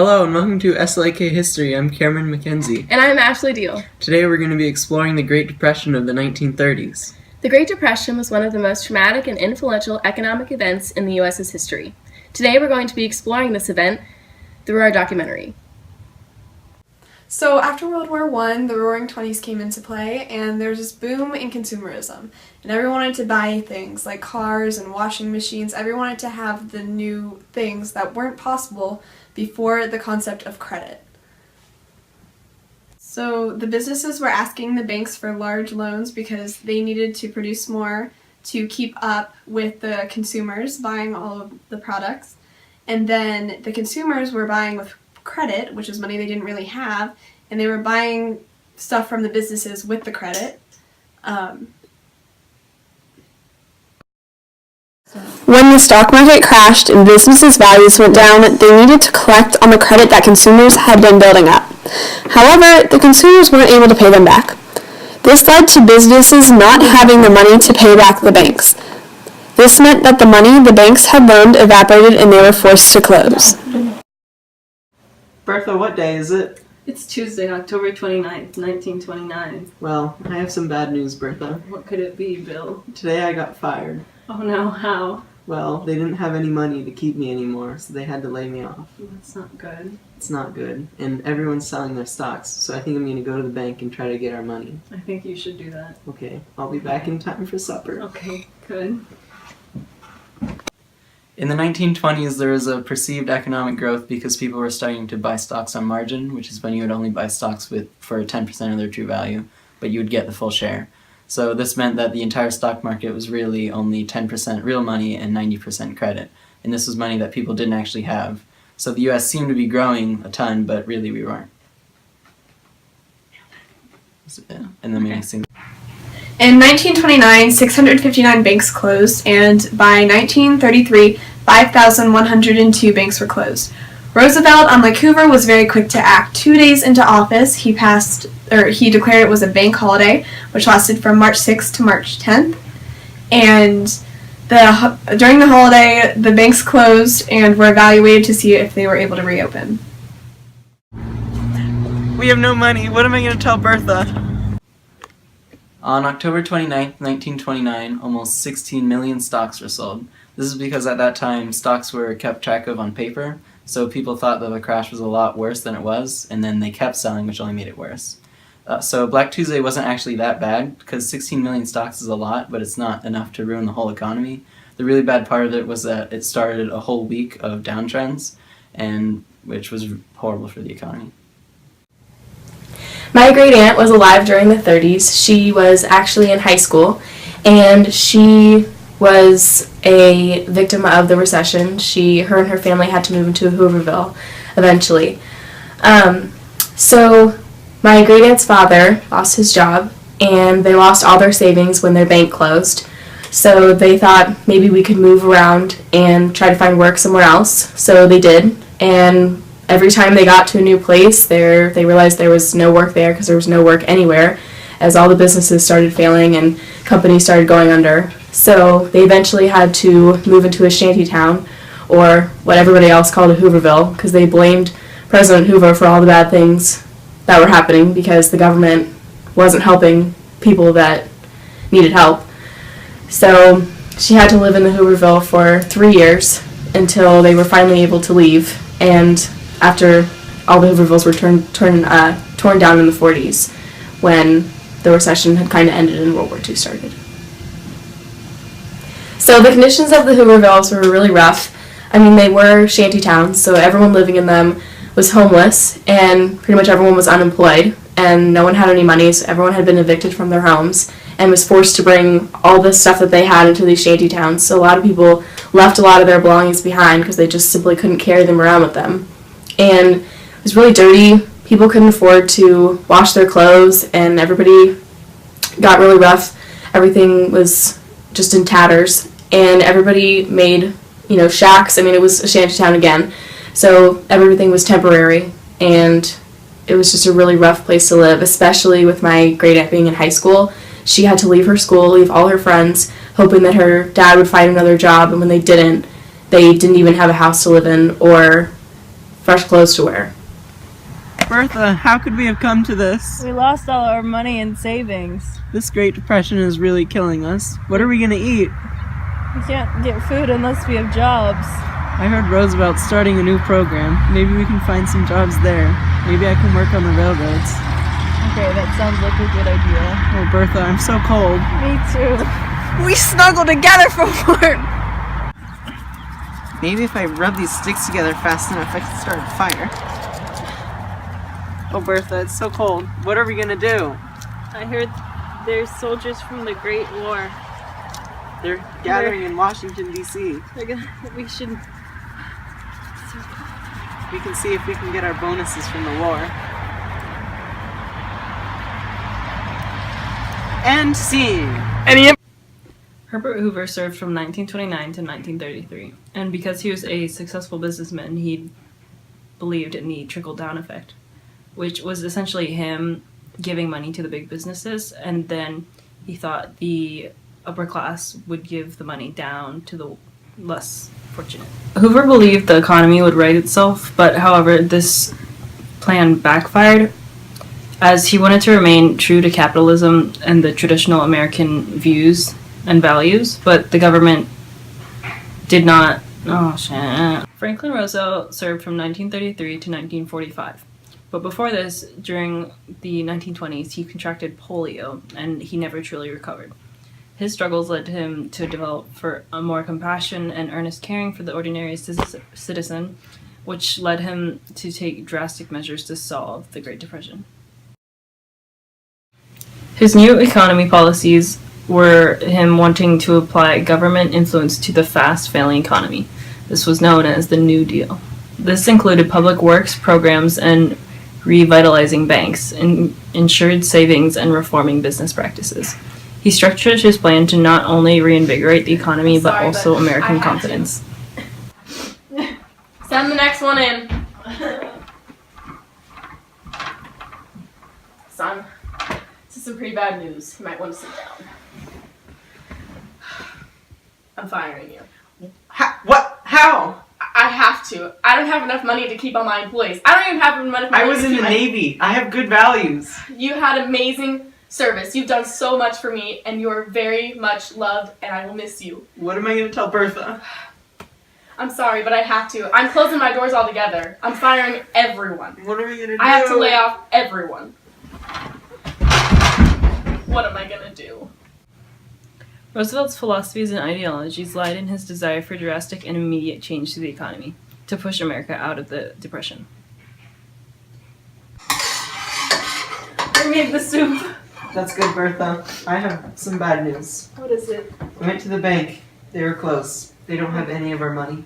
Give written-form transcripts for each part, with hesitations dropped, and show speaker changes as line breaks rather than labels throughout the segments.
Hello and welcome to SLAK History. I'm Kameron Mackenzie.
And I'm Ashleigh.
Today we're going to be exploring the Great Depression of the 1930s.
The Great Depression was one of the most traumatic and influential economic events in the U.S.'s history. Today we're going to be exploring this event through our documentary.
So after World War I, the Roaring Twenties came into play, and there was this boom in consumerism. And everyone wanted to buy things like cars and washing machines. Everyone wanted to have the new things that weren't possible before the concept of credit. So the businesses were asking the banks for large loans because they needed to produce more to keep up with the consumers buying all of the products. And then the consumers were buying with credit, which is money they didn't really have, and they were buying stuff from the businesses with the credit.
When the stock market crashed and businesses' values went down, they needed to collect on the credit that consumers had been building up. However, the consumers weren't able to pay them back. This led to businesses not having the money to pay back the banks. This meant that the money the banks had loaned evaporated and they were forced to close.
Bertha, what day is it?
It's Tuesday, October 29th, 1929.
Well, I have some bad news, Bertha.
What could it be, Bill?
Today I got fired.
Oh no, how?
Well, they didn't have any money to keep me anymore, so they had to lay me off.
That's not good.
It's not good, and everyone's selling their stocks, so I think I'm going to go to the bank and try to get our money.
I think you should do that.
Okay, I'll be back in time for supper.
Okay, good.
In the 1920s, there was a perceived economic growth because people were starting to buy stocks on margin, which is when you would only buy stocks for 10% of their true value, but you would get the full share. So this meant that the entire stock market was really only 10% real money and 90% credit, and this was money that people didn't actually have. So the U.S. seemed to be growing a ton, but really we weren't. And then we sing.
In 1929, 659 banks closed, and by 1933, 5,102 banks were closed. Roosevelt, unlike Hoover, was very quick to act. 2 days into office, he declared it was a bank holiday, which lasted from March 6th to March 10th. And during the holiday, the banks closed and were evaluated to see if they were able to reopen.
We have no money. What am I going to tell Bertha? On October 29th, 1929, almost 16 million stocks were sold. This is because at that time, stocks were kept track of on paper, so people thought that the crash was a lot worse than it was, and then they kept selling, which only made it worse. So Black Tuesday wasn't actually that bad, because 16 million stocks is a lot, but it's not enough to ruin the whole economy. The really bad part of it was that it started a whole week of downtrends, which was horrible for the economy.
My great aunt was alive during the 30s. She was actually in high school, and she was a victim of the recession. Her and her family had to move into Hooverville eventually. So my great aunt's father lost his job, and they lost all their savings when their bank closed. So they thought maybe we could move around and try to find work somewhere else. So they did, and every time they got to a new place, they realized there was no work there because there was no work anywhere, as all the businesses started failing and companies started going under. So they eventually had to move into a shanty town, or what everybody else called a Hooverville, because they blamed President Hoover for all the bad things that were happening because the government wasn't helping people that needed help. So she had to live in the Hooverville for 3 years until they were finally able to leave, and after all the Hoovervilles were torn down in the 40s, when the recession had kind of ended and World War II started. So the conditions of the Hoovervilles were really rough. I mean, they were shanty towns, so everyone living in them was homeless, and pretty much everyone was unemployed, and no one had any money, so everyone had been evicted from their homes and was forced to bring all the stuff that they had into these shanty towns. So a lot of people left a lot of their belongings behind because they just simply couldn't carry them around with them. And it was really dirty. People couldn't afford to wash their clothes, and everybody got really rough. Everything was just in tatters, and everybody made, shacks. I mean, it was a shanty town again, so everything was temporary, and it was just a really rough place to live, especially with my great aunt being in high school. She had to leave her school, leave all her friends, hoping that her dad would find another job, and when they didn't even have a house to live in or fresh clothes to wear.
Bertha, how could we have come to this?
We lost all our money and savings.
This Great Depression is really killing us. What are we gonna eat?
We can't get food unless we have jobs.
I heard Roosevelt's starting a new program. Maybe we can find some jobs there. Maybe I can work on the railroads.
Okay, that sounds like a good idea.
Oh, Bertha, I'm so cold.
Me too. We snuggle together for warmth.
Maybe if I rub these sticks together fast enough, I can start a fire. Oh, Bertha, it's so cold. What are we gonna do?
I heard there's soldiers from the Great War.
They're gathering in Washington, D.C.
We should...
We can see if we can get our bonuses from the war. And scene!
Herbert Hoover served from 1929 to 1933, and because he was a successful businessman, he believed in the trickle-down effect, which was essentially him giving money to the big businesses, and then he thought the upper class would give the money down to the less fortunate. Hoover believed the economy would right itself, but however, this plan backfired, as he wanted to remain true to capitalism and the traditional American views and values, but the government did not. Oh shit. Franklin Roosevelt served from 1933 to 1945. But before this, during the 1920s, he contracted polio, and he never truly recovered. His struggles led him to develop for a more compassion and earnest caring for the ordinary citizen, which led him to take drastic measures to solve the Great Depression. His new economy policies were him wanting to apply government influence to the fast-failing economy. This was known as the New Deal. This included public works programs and revitalizing banks, insured savings, and reforming business practices. He structured his plan to not only reinvigorate the economy, but also American confidence.
Send the next one in. Son, this is some pretty bad news. You might want to sit down. I'm firing you.
What? How?
I have to. I don't have enough money to keep all my employees. I don't even have enough money
I was in the Navy. I have good values.
You had amazing service. You've done so much for me, and you are very much loved, and I will miss you.
What am I going to tell Bertha?
I'm sorry, but I have to. I'm closing my doors altogether. I'm firing everyone.
What are we going to do?
I have to lay off everyone. What am I going to do?
Roosevelt's philosophies and ideologies lied in his desire for drastic and immediate change to the economy, to push America out of the Depression.
I made the soup.
That's good, Bertha. I have some bad news.
What is it?
I went to the bank. They were closed. They don't have any of our money.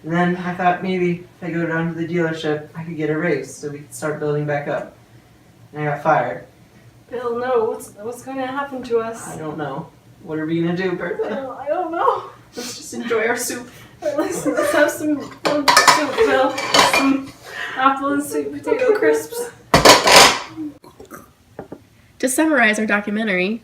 And then I thought maybe if I go down to the dealership, I could get a raise so we could start building back up. And I got fired.
Bill, no. What's going to happen to us?
I don't know. What are we going to do, Bertha?
I don't know.
Let's just enjoy our soup.
Let's have some soup, Bill. Some apple and sweet potato crisps. To summarize our documentary,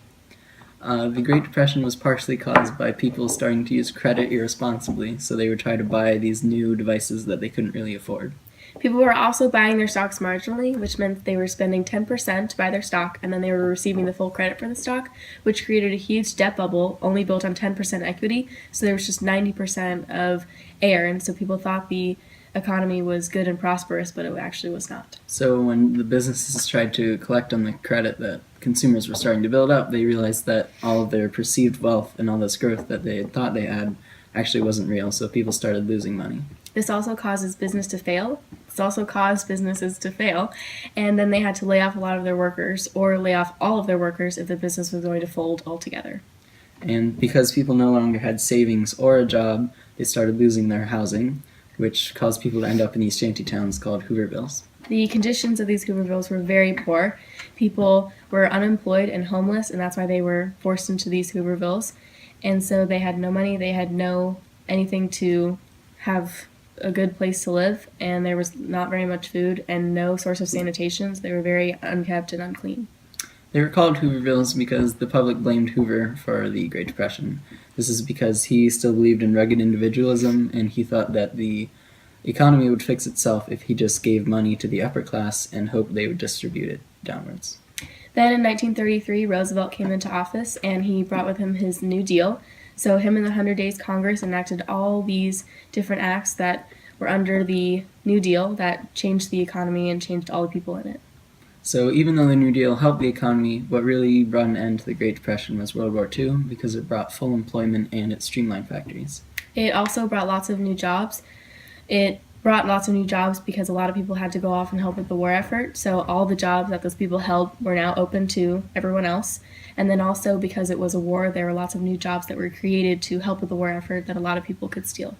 The Great Depression was partially caused by people starting to use credit irresponsibly, so they would try to buy these new devices that they couldn't really afford.
people were also buying their stocks marginally, which meant they were spending 10% to buy their stock, and then they were receiving the full credit for the stock, which created a huge debt bubble only built on 10% equity, so there was just 90% of air, and so people thought the economy was good and prosperous, but it actually was not.
So when the businesses tried to collect on the credit that consumers were starting to build up, they realized that all of their perceived wealth and all this growth that they had thought they had actually wasn't real, so people started losing money.
This also causes business to fail. This also caused businesses to fail, and then they had to lay off a lot of their workers or lay off all of their workers if the business was going to fold altogether.
And because people no longer had savings or a job, they started losing their housing, which caused people to end up in these shanty towns called Hoovervilles.
The conditions of these Hoovervilles were very poor. People were unemployed and homeless, and that's why they were forced into these Hoovervilles. And so they had no money, they had no anything to have a good place to live, and there was not very much food and no source of sanitation, so they were very unkept and unclean.
They were called Hoovervilles because the public blamed Hoover for the Great Depression. This is because he still believed in rugged individualism, and he thought that the The economy would fix itself if he just gave money to the upper class and hoped they would distribute it downwards.
Then in 1933, Roosevelt came into office and he brought with him his New Deal. So him and the 100 Days Congress enacted all these different acts that were under the New Deal that changed the economy and changed all the people in it.
So even though the New Deal helped the economy, what really brought an end to the Great Depression was World War II because it brought full employment and it streamlined factories.
It also brought lots of new jobs. It brought lots of new jobs because a lot of people had to go off and help with the war effort. So all the jobs that those people held were now open to everyone else. And then also because it was a war, there were lots of new jobs that were created to help with the war effort that a lot of people could steal.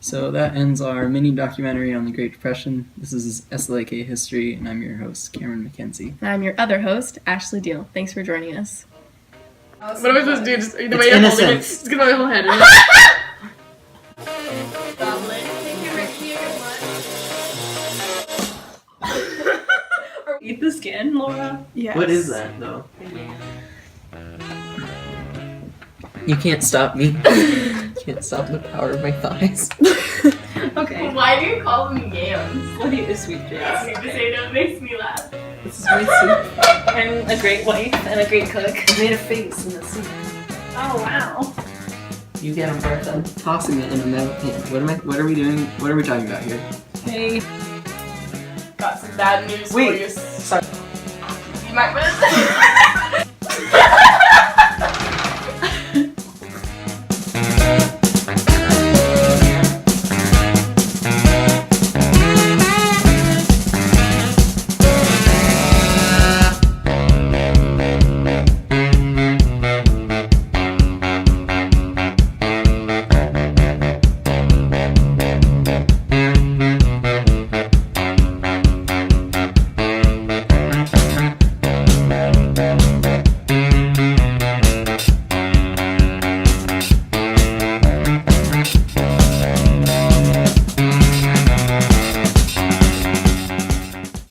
So that ends our mini documentary on the Great Depression. This is SLAK History, and I'm your host, Kameron Mackenzie.
And I'm your other host, Ashleigh Deal. Thanks for joining us.
What am I supposed to do? Just the way
It's
you're holding it.
innocent.
Just get my whole head in it.
Eat the skin, Laura.
Yes.
What is that, though? You can't stop me. You can't stop the power of my thighs.
Okay.
Why do you call them yams?
What do you sweet drinks?
Potato makes me laugh.
This is my soup. I'm a great wife and a great cook. I made a face in the soup.
Oh wow.
You get them, Bertha. I'm tossing it in a metal pan. What are we doing? What are we talking about here?
Hey.
Got some bad news
Wait.
for you.
Sorry.
You might